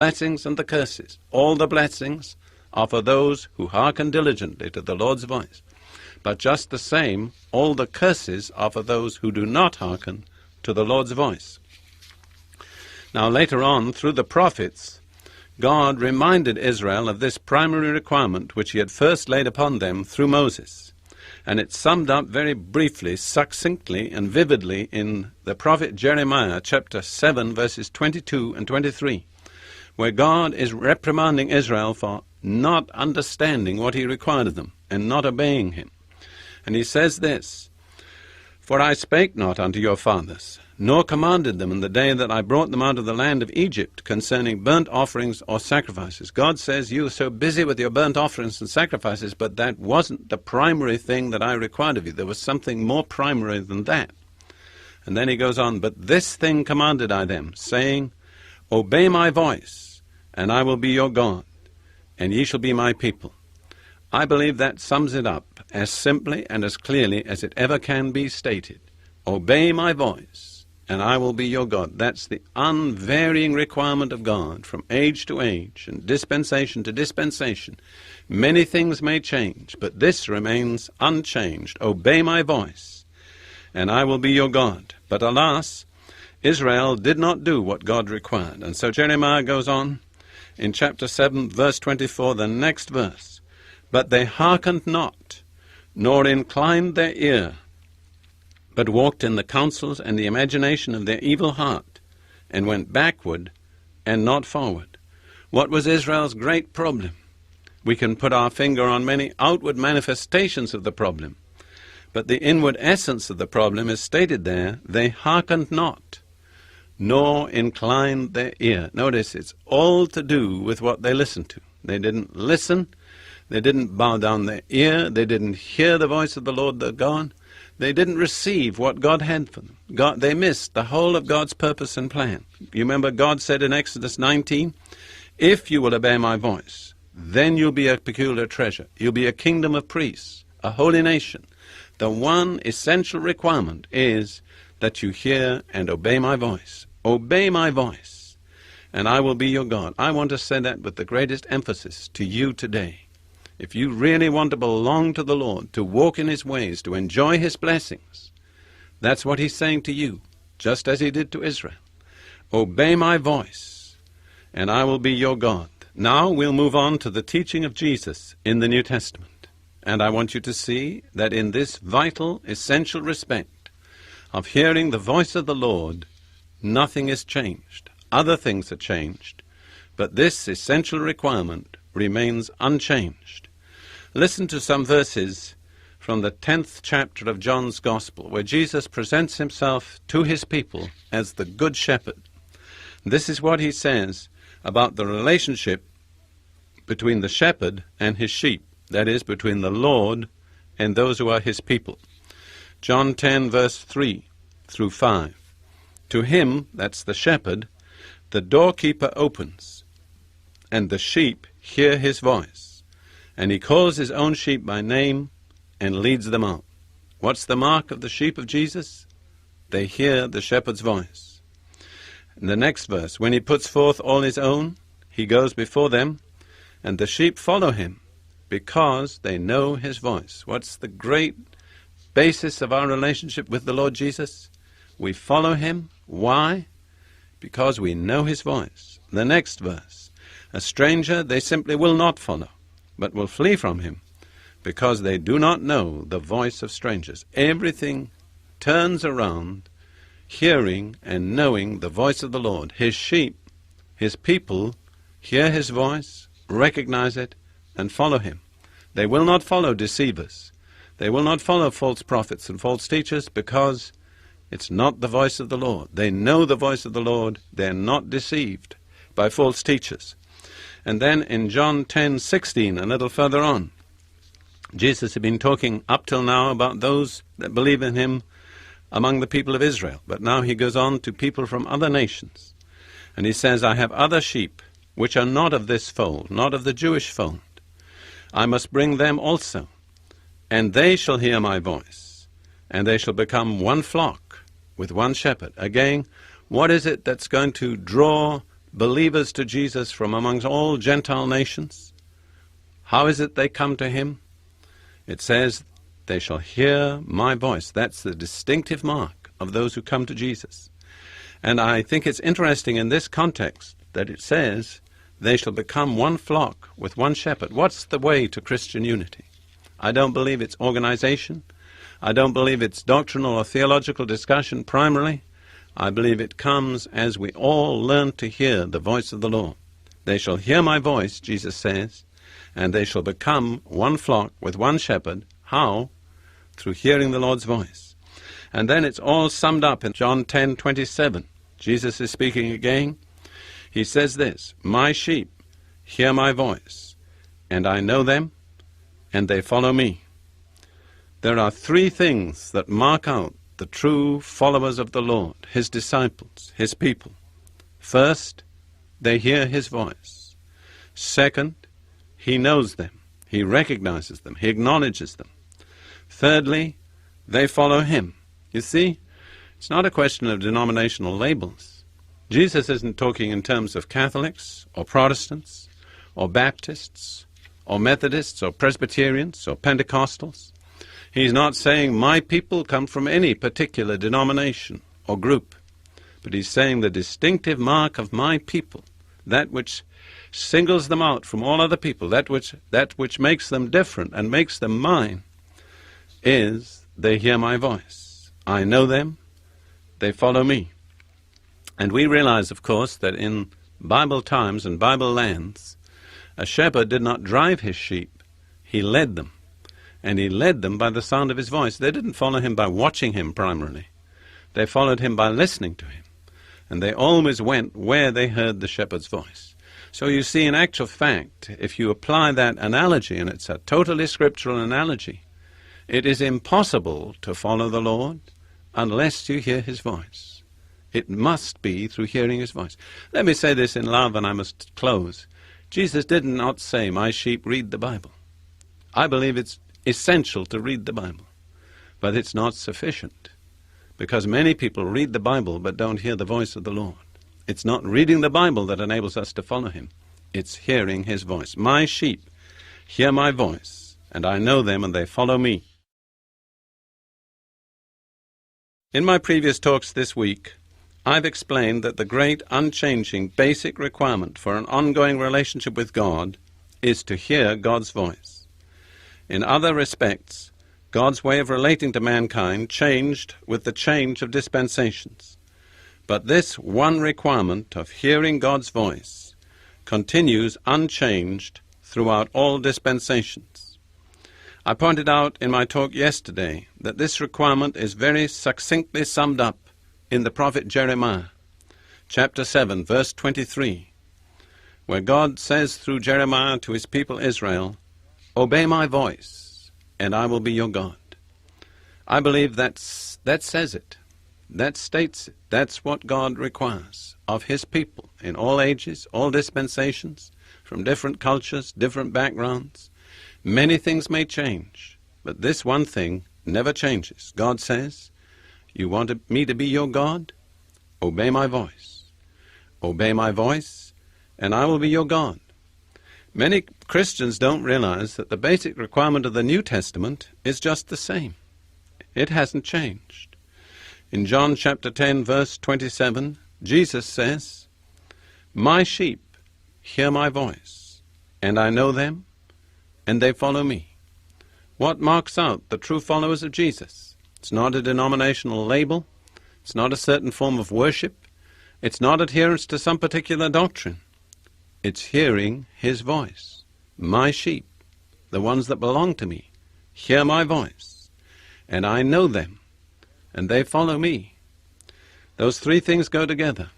blessings and the curses. All the blessings are for those who hearken diligently to the Lord's voice. But just the same, all the curses are for those who do not hearken to the Lord's voice. Now later on, through the prophets, God reminded Israel of this primary requirement which he had first laid upon them through Moses. And it's summed up very briefly, succinctly and vividly in the prophet Jeremiah chapter 7 verses 22 and 23, where God is reprimanding Israel for not understanding what he required of them and not obeying him. And he says this, "For I spake not unto your fathers, nor commanded them in the day that I brought them out of the land of Egypt concerning burnt offerings or sacrifices." God says, you are so busy with your burnt offerings and sacrifices, but that wasn't the primary thing that I required of you. There was something more primary than that. And then he goes on, "But this thing commanded I them, saying, Obey my voice, and I will be your God, and ye shall be my people." I believe that sums it up as simply and as clearly as it ever can be stated. Obey my voice, and I will be your God. That's the unvarying requirement of God from age to age and dispensation to dispensation. Many things may change, but this remains unchanged. Obey my voice, and I will be your God. But alas, Israel did not do what God required. And so Jeremiah goes on in chapter 7, verse 24, the next verse. "But they hearkened not, nor inclined their ear, but walked in the counsels and the imagination of their evil heart, and went backward and not forward." What was Israel's great problem? We can put our finger on many outward manifestations of the problem, but the inward essence of the problem is stated there. They hearkened not, nor inclined their ear. Notice, it's all to do with what they listened to. They didn't listen. They didn't bow down their ear. They didn't hear the voice of the Lord their God. They didn't receive what God had for them. They missed the whole of God's purpose and plan. You remember God said in Exodus 19, "If you will obey my voice, then you'll be a peculiar treasure. You'll be a kingdom of priests, a holy nation." The one essential requirement is that you hear and obey my voice. Obey my voice, and I will be your God. I want to say that with the greatest emphasis to you today. If you really want to belong to the Lord, to walk in his ways, to enjoy his blessings, that's what he's saying to you, just as he did to Israel. Obey my voice, and I will be your God. Now we'll move on to the teaching of Jesus in the New Testament. And I want you to see that in this vital, essential respect of hearing the voice of the Lord, nothing is changed. Other things are changed, but this essential requirement remains unchanged. Listen to some verses from the 10th chapter of John's Gospel, where Jesus presents himself to his people as the Good Shepherd. This is what he says about the relationship between the shepherd and his sheep, that is, between the Lord and those who are his people. John 10, verse 3 through 5. "To him," that's the shepherd, "the doorkeeper opens, and the sheep hear his voice. And he calls his own sheep by name and leads them out." What's the mark of the sheep of Jesus? They hear the shepherd's voice. In the next verse, "When he puts forth all his own, he goes before them, and the sheep follow him, because they know his voice." What's the great basis of our relationship with the Lord Jesus? We follow him. Why? Because we know his voice. The next verse, "A stranger they simply will not follow, but will flee from him, because they do not know the voice of strangers." Everything turns around hearing and knowing the voice of the Lord. His sheep, his people, hear his voice, recognize it, and follow him. They will not follow deceivers. They will not follow false prophets and false teachers, because it's not the voice of the Lord. They know the voice of the Lord. They're not deceived by false teachers. And then in John 10:16, a little further on, Jesus had been talking up till now about those that believe in him among the people of Israel. But now he goes on to people from other nations. And he says, "I have other sheep which are not of this fold, not of the Jewish fold. I must bring them also, and they shall hear my voice, and they shall become one flock with one shepherd." Again, what is it that's going to draw believers to Jesus from amongst all Gentile nations. How is it they come to him? It says, they shall hear my voice. That's the distinctive mark of those who come to Jesus. And I think it's interesting in this context that it says, they shall become one flock with one shepherd. What's the way to Christian unity? I don't believe it's organization. I don't believe it's doctrinal or theological discussion primarily. I believe it comes as we all learn to hear the voice of the Lord. They shall hear my voice, Jesus says, and they shall become one flock with one shepherd. How? Through hearing the Lord's voice. And then it's all summed up in John 10:27. Jesus is speaking again. He says this, my sheep hear my voice, and I know them, and they follow me. There are three things that mark out the true followers of the Lord, his disciples, his people. First, they hear his voice. Second, he knows them. He recognizes them. He acknowledges them. Thirdly, they follow him. You see, it's not a question of denominational labels. Jesus isn't talking in terms of Catholics or Protestants or Baptists or Methodists or Presbyterians or Pentecostals. He's not saying my people come from any particular denomination or group, but he's saying the distinctive mark of my people, that which singles them out from all other people, that which makes them different and makes them mine, is they hear my voice. I know them, they follow me. And we realize, of course, that in Bible times and Bible lands, a shepherd did not drive his sheep, he led them. And he led them by the sound of his voice. They didn't follow him by watching him primarily. They followed him by listening to him. And they always went where they heard the shepherd's voice. So you see, in actual fact, if you apply that analogy, and it's a totally scriptural analogy, it is impossible to follow the Lord unless you hear his voice. It must be through hearing his voice. Let me say this in love, and I must close. Jesus did not say, my sheep read the Bible. I believe it's essential to read the Bible, but it's not sufficient, because many people read the Bible but don't hear the voice of the Lord. It's not reading the Bible that enables us to follow him. It's hearing his voice. My sheep hear my voice, and I know them, and they follow me. In my previous talks this week, I've explained that the great, unchanging, basic requirement for an ongoing relationship with God is to hear God's voice. In other respects, God's way of relating to mankind changed with the change of dispensations. But this one requirement of hearing God's voice continues unchanged throughout all dispensations. I pointed out in my talk yesterday that this requirement is very succinctly summed up in the prophet Jeremiah, chapter 7, verse 23, where God says through Jeremiah to his people Israel, obey my voice, and I will be your God. I believe that says it. That states it. That's what God requires of his people in all ages, all dispensations, from different cultures, different backgrounds. Many things may change, but this one thing never changes. God says, you want me to be your God? Obey my voice. Obey my voice, and I will be your God. Many Christians don't realize that the basic requirement of the New Testament is just the same. It hasn't changed. In John chapter 10, verse 27, Jesus says, my sheep hear my voice, and I know them, and they follow me. What marks out the true followers of Jesus? It's not a denominational label. It's not a certain form of worship. It's not adherence to some particular doctrine. It's hearing his voice. My sheep, the ones that belong to me, hear my voice, and I know them, and they follow me. Those three things go together.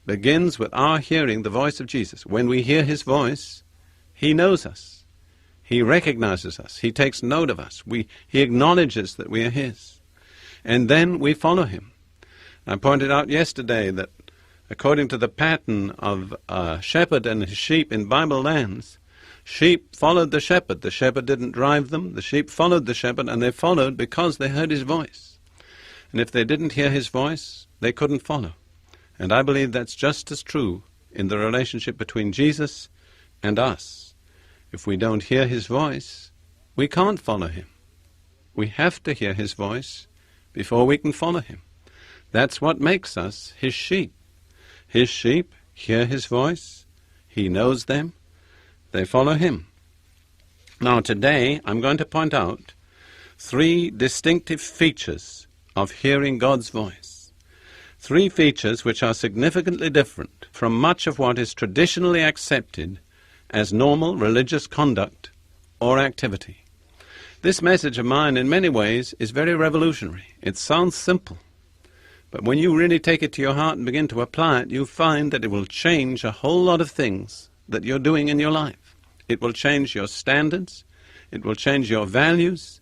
Begins with our hearing the voice of Jesus. When we hear his voice, he knows us. He recognizes us. He takes note of us. He acknowledges that we are his. And then we follow him. I pointed out yesterday that according to the pattern of a shepherd and his sheep in Bible lands, sheep followed the shepherd. The shepherd didn't drive them. The sheep followed the shepherd, and they followed because they heard his voice. And if they didn't hear his voice, they couldn't follow. And I believe that's just as true in the relationship between Jesus and us. If we don't hear his voice, we can't follow him. We have to hear his voice before we can follow him. That's what makes us his sheep. His sheep hear his voice. He knows them. They follow him. Now today I'm going to point out 3 distinctive features of hearing God's voice. 3 features which are significantly different from much of what is traditionally accepted as normal religious conduct or activity. This message of mine in many ways is very revolutionary. It sounds simple, but when you really take it to your heart and begin to apply it, you find that it will change a whole lot of things that you're doing in your life. It will change your standards. It will change your values.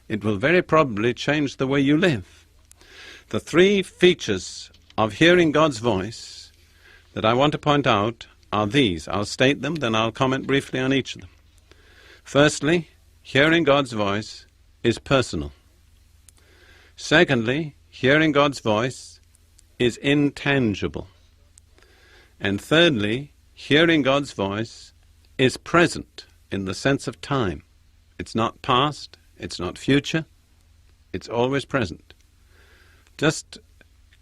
It will very probably change the way you live. The 3 features of hearing God's voice that I want to point out are these. I'll state them, then I'll comment briefly on each of them. Firstly, hearing God's voice is personal. Secondly, hearing God's voice is intangible. And thirdly, hearing God's voice is present in the sense of time. It's not past, it's not future, it's always present. Just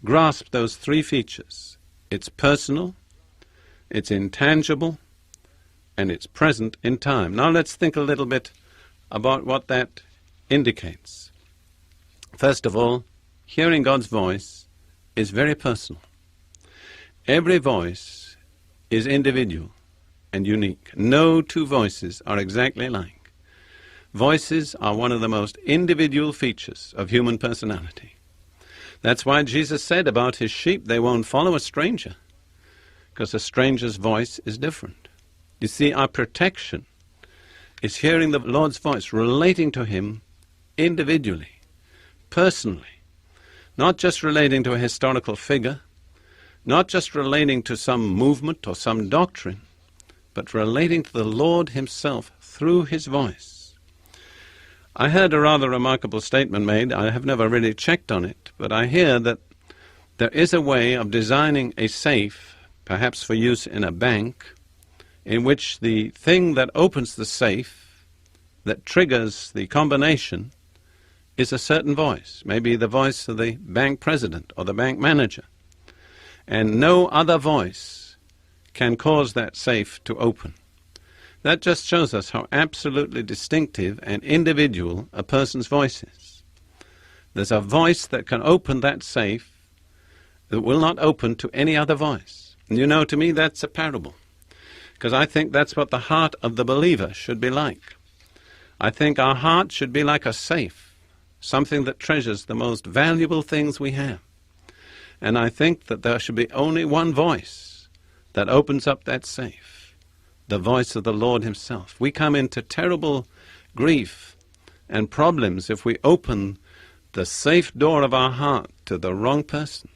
grasp those 3 features. It's personal, it's intangible, and it's present in time. Now let's think a little bit about what that indicates. First of all, hearing God's voice is very personal. Every voice is individual and unique. No 2 voices are exactly alike. Voices are one of the most individual features of human personality. That's why Jesus said about his sheep, they won't follow a stranger, because a stranger's voice is different. You see, our protection is hearing the Lord's voice, relating to him individually, personally, not just relating to a historical figure, not just relating to some movement or some doctrine, but relating to the Lord himself through his voice. I heard a rather remarkable statement made. I have never really checked on it, but I hear that there is a way of designing a safe, perhaps for use in a bank, in which the thing that opens the safe, that triggers the combination, is a certain voice, maybe the voice of the bank president or the bank manager. And no other voice can cause that safe to open. That just shows us how absolutely distinctive and individual a person's voice is. There's a voice that can open that safe that will not open to any other voice. And you know, to me, that's a parable, because I think that's what the heart of the believer should be like. I think our heart should be like a safe, something that treasures the most valuable things we have. And I think that there should be only one voice that opens up that safe, the voice of the Lord himself. We come into terrible grief and problems if we open the safe door of our heart to the wrong person.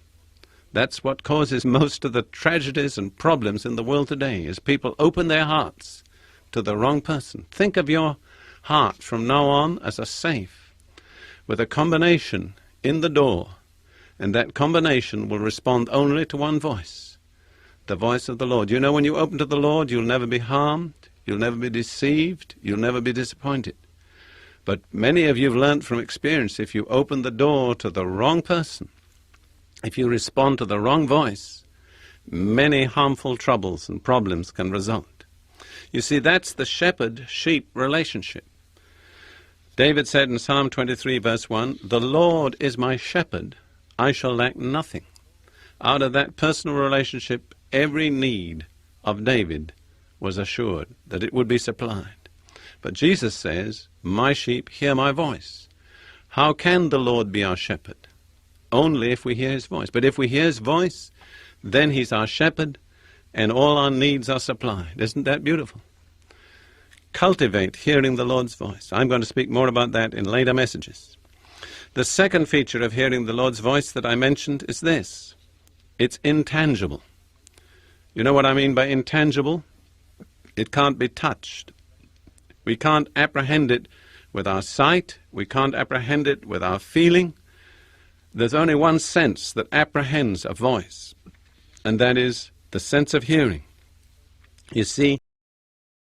That's what causes most of the tragedies and problems in the world today, is people open their hearts to the wrong person. Think of your heart from now on as a safe with a combination in the door, and that combination will respond only to one voice, the voice of the Lord. You know, when you open to the Lord, you'll never be harmed, you'll never be deceived, you'll never be disappointed. But many of you have learned from experience, if you open the door to the wrong person, if you respond to the wrong voice, many harmful troubles and problems can result. You see, that's the shepherd-sheep relationship. David said in Psalm 23, verse 1, "The Lord is my shepherd, I shall lack nothing." Out of that personal relationship, every need of David was assured that it would be supplied. But Jesus says, "My sheep hear my voice." How can the Lord be our shepherd? Only if we hear his voice. But if we hear his voice, then he's our shepherd, and all our needs are supplied. Isn't that beautiful? Cultivate hearing the Lord's voice. I'm going to speak more about that in later messages. The second feature of hearing the Lord's voice that I mentioned is this. It's intangible. You know what I mean by intangible? It can't be touched. We can't apprehend it with our sight. We can't apprehend it with our feeling. There's only one sense that apprehends a voice, and that is the sense of hearing. You see,